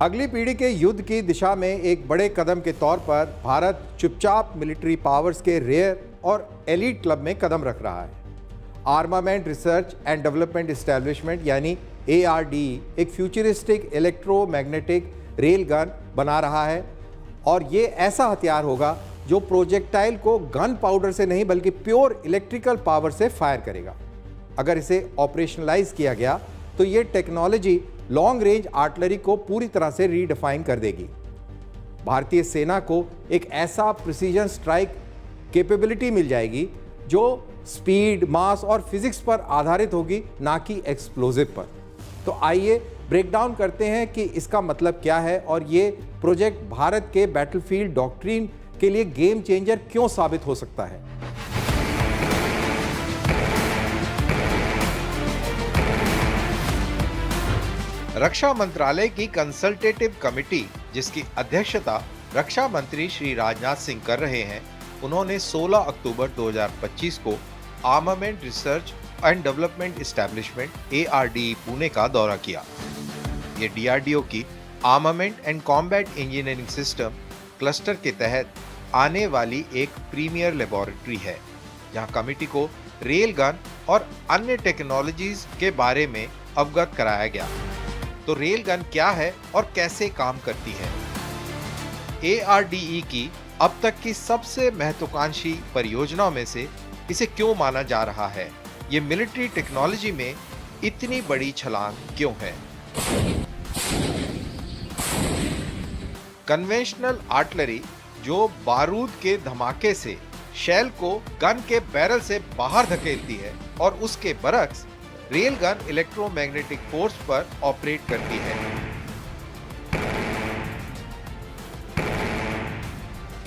अगली पीढ़ी के युद्ध की दिशा में एक बड़े कदम के तौर पर भारत चुपचाप मिलिट्री पावर्स के रेयर और एलीट क्लब में कदम रख रहा है। Armament research and development establishment यानी ARDE एक फ्यूचरिस्टिक इलेक्ट्रोमैग्नेटिक रेल गन बना रहा है और ये ऐसा हथियार होगा जो प्रोजेक्टाइल को गन पाउडर से नहीं बल्कि प्योर इलेक्ट्रिकल पावर से फायर करेगा। अगर इसे ऑपरेशनलाइज किया गया तो ये टेक्नोलॉजी लॉन्ग रेंज आर्टिलरी को पूरी तरह से रीडिफाइन कर देगी। भारतीय सेना को एक ऐसा प्रिसीजन स्ट्राइक कैपेबिलिटी मिल जाएगी जो स्पीड, मास और फिजिक्स पर आधारित होगी, ना कि एक्सप्लोजिव पर। तो आइए ब्रेक डाउन करते हैं कि इसका मतलब क्या है और ये प्रोजेक्ट भारत के बैटलफील्ड डॉक्ट्रिन के लिए गेम चेंजर क्यों साबित हो सकता है। रक्षा मंत्रालय की कंसल्टेटिव कमेटी, जिसकी अध्यक्षता रक्षा मंत्री श्री राजनाथ सिंह कर रहे हैं, उन्होंने 16 अक्टूबर 2025 को armament research and development establishment ARDE Pune का दौरा किया। ये DRDO की armament and combat engineering system cluster के तहत आने वाली एक प्रीमियर लेबोरेटरी है, जहां कमेटी को रेल गन और अन्य टेक्नोलॉजीज के बारे में अवगत कराया गया। तो रेल गन क्या है और कैसे काम करती है? ARDE की अब तक की सबसे महत्वाकांक्षी परियोजनाओं में से इसे क्यों माना जा रहा है? ये मिलिट्री टेक्नोलॉजी में इतनी बड़ी छलांग क्यों है? कन्वेंशनल आर्टिलरी जो बारूद के धमाके से शेल को गन के बैरल से बाहर धकेलती है और उसके बरक्स रेल गन इलेक्ट्रोमैग्नेटिक फोर्स पर ऑपरेट करती है।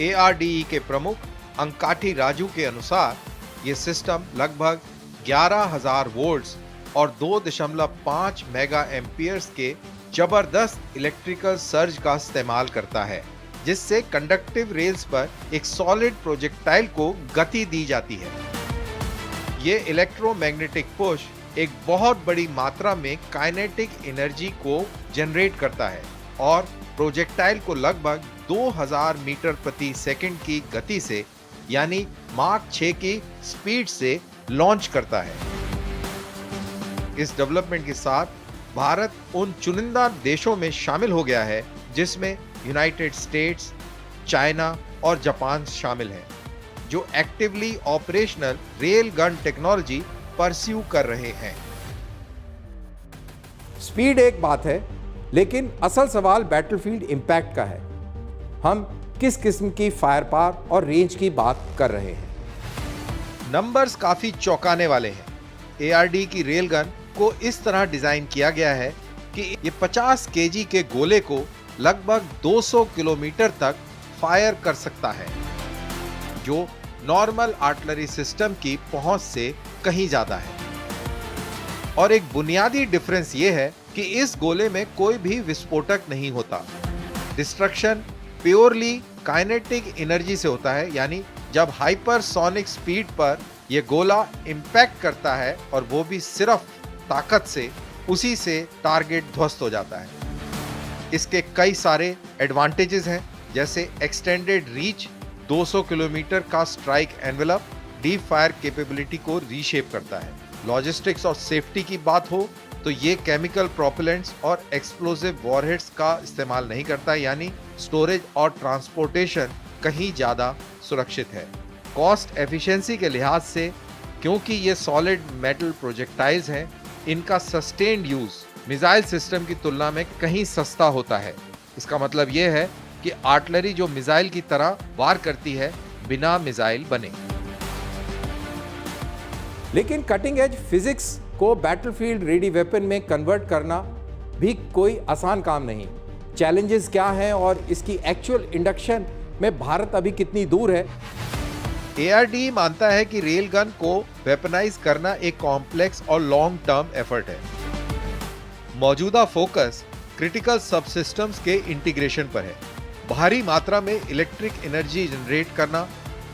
ARDE के प्रमुख अंकाठी राजू के अनुसार ये सिस्टम लगभग 11,000 वोल्ट्स और 2.5 मेगा एम्पियर्स के जबरदस्त इलेक्ट्रिकल सर्ज का इस्तेमाल करता है, जिससे कंडक्टिव रेल्स पर एक सॉलिड प्रोजेक्टाइल को गति दी जाती है। ये इलेक्ट्रोमैग्नेटिक पुश एक बहुत बड़ी मात्रा में काइनेटिक एनर्जी को जनरेट करता है और प्रोजेक्टाइल को लगभग 2000 मीटर प्रति सेकंड की गति से यानी माक 6 की स्पीड से लॉन्च करता है। इस डेवलपमेंट के साथ भारत उन चुनिंदा देशों में शामिल हो गया है जिसमें यूनाइटेड स्टेट्स, चाइना और जापान शामिल हैं, जो actively operational rail gun technology pursue कर रहे हैं। स्पीड एक बात है, लेकिन असल सवाल बैटलफील्ड इंपैक्ट का है। हम किस किस्म की फायर पावर और रेंज की बात कर रहे हैं? नंबर्स काफी चौंकाने वाले हैं। ARDE की रेल गन को इस तरह डिजाइन किया गया है कि ये 50 kg के गोले को लगभग 200 किलोमीटर तक फायर कर सकता है, जो नॉर्मल आर्टिलरी सिस्टम की पहुंच से कहीं ज्यादा है। और एक बुनियादी डिफरेंस ये है कि इस गोले में कोई भी विस्फोटक नहीं होता। डिस्ट्रक्शन प्योरली काइनेटिक एनर्जी से होता है, यानी जब हाइपरसोनिक स्पीड पर यह गोला इंपैक्ट करता है और वो भी सिर्फ ताकत से, उसी से टारगेट ध्वस्त हो जाता है। इसके कई सारे एडवांटेजेस हैं, जैसे एक्सटेंडेड रीच, 200 किलोमीटर का strike envelope, deep fire capability को रीशेप करता है। लॉजिस्टिक्स और सेफ्टी की बात हो तो ये केमिकल प्रोपेलेंट्स और एक्सप्लोसिव वॉरहेड्स का इस्तेमाल नहीं करता, यानी स्टोरेज और ट्रांसपोर्टेशन कहीं ज़्यादा सुरक्षित है। कॉस्ट एफिशिएंसी के लिहाज से, क्योंकि ये सॉलिड मेटल प्रोजेक्टाइल्स हैं, इनका सस्टेन्ड यूज मिसाइल सिस्टम की तुलना में कहीं सस्ता होता है। इसका मतलब ये है कि आर्टिलरी जो मिसाइल की तरह वार करती है बिना मिसाइल बने। लेकिन कटिंग एज फिजिक्स को बैटलफील्ड रेडी वेपन में कन्वर्ट करना भी कोई आसान काम नहीं। चैलेंजेस क्या हैं और इसकी एक्चुअल इंडक्शन में भारत अभी कितनी दूर है? ARDE मानता है कि रेल गन को वेपनाइज करना एक कॉम्प्लेक्स और लॉन्ग टर्म एफर्ट है। मौजूदा फोकस क्रिटिकल सबसिस्टम्स के इंटीग्रेशन पर है। भारी मात्रा में इलेक्ट्रिक एनर्जी जनरेट करना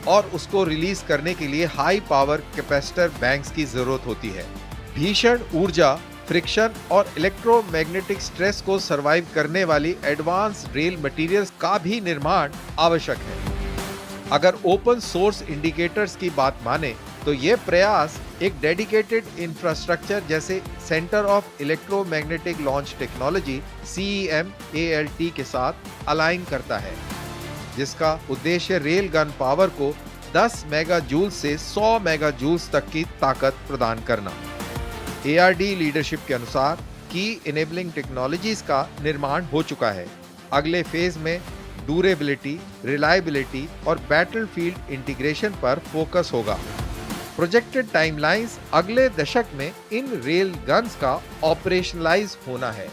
और उसको रिलीज करने के लिए हाई पावर कैपेसिटर बैंक्स की जरूरत होती है। भीषण ऊर्जा फ्रिक्शन और इलेक्ट्रोमैग्नेटिक स्ट्रेस को सरवाइव करने वाली एडवांस रेल मटेरियल्स का भी निर्माण आवश्यक है। अगर ओपन सोर्स इंडिकेटर्स की बात माने तो ये प्रयास एक डेडिकेटेड इंफ्रास्ट्रक्चर जैसे centre of electromagnetic launch technology CEM-ALT के साथ अलाइन करता है, जिसका उद्देश्य रेल गन पावर को 10 मेगा जूल से 100 मेगा जूल्स तक की ताकत प्रदान करना। ARD लीडरशिप के अनुसार की इनेबलिंग टेक्नोलॉजीज का निर्माण हो चुका है। अगले फेज में ड्यूरेबिलिटी, रिलायबिलिटी और बैटलफील्ड इंटीग्रेशन पर फोकस होगा। प्रोजेक्टेड टाइमलाइंस अगले दशक में इन रेल गन्स का ऑपरेशनलाइज होना है।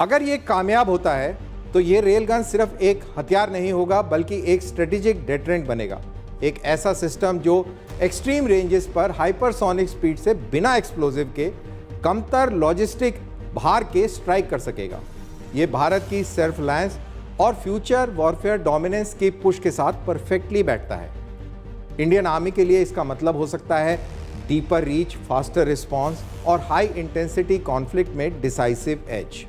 अगर ये कामयाब होता है तो ये रेल गन सिर्फ एक हथियार नहीं होगा बल्कि एक स्ट्रेटेजिक डेटरेंट बनेगा। एक ऐसा सिस्टम जो एक्सट्रीम रेंजेस पर हाइपरसोनिक स्पीड से बिना एक्सप्लोजिव के कमतर लॉजिस्टिक भार के स्ट्राइक कर सकेगा। ये भारत की सेल्फ रिलायंस और फ्यूचर वॉरफेयर डोमिनेंस की पुश के साथ परफेक्टली बैठता है। इंडियन आर्मी के लिए इसका मतलब हो सकता है डीपर रीच, फास्टर रिस्पॉन्स और हाई इंटेंसिटी कॉन्फ्लिक्ट में डिसाइसिव एज।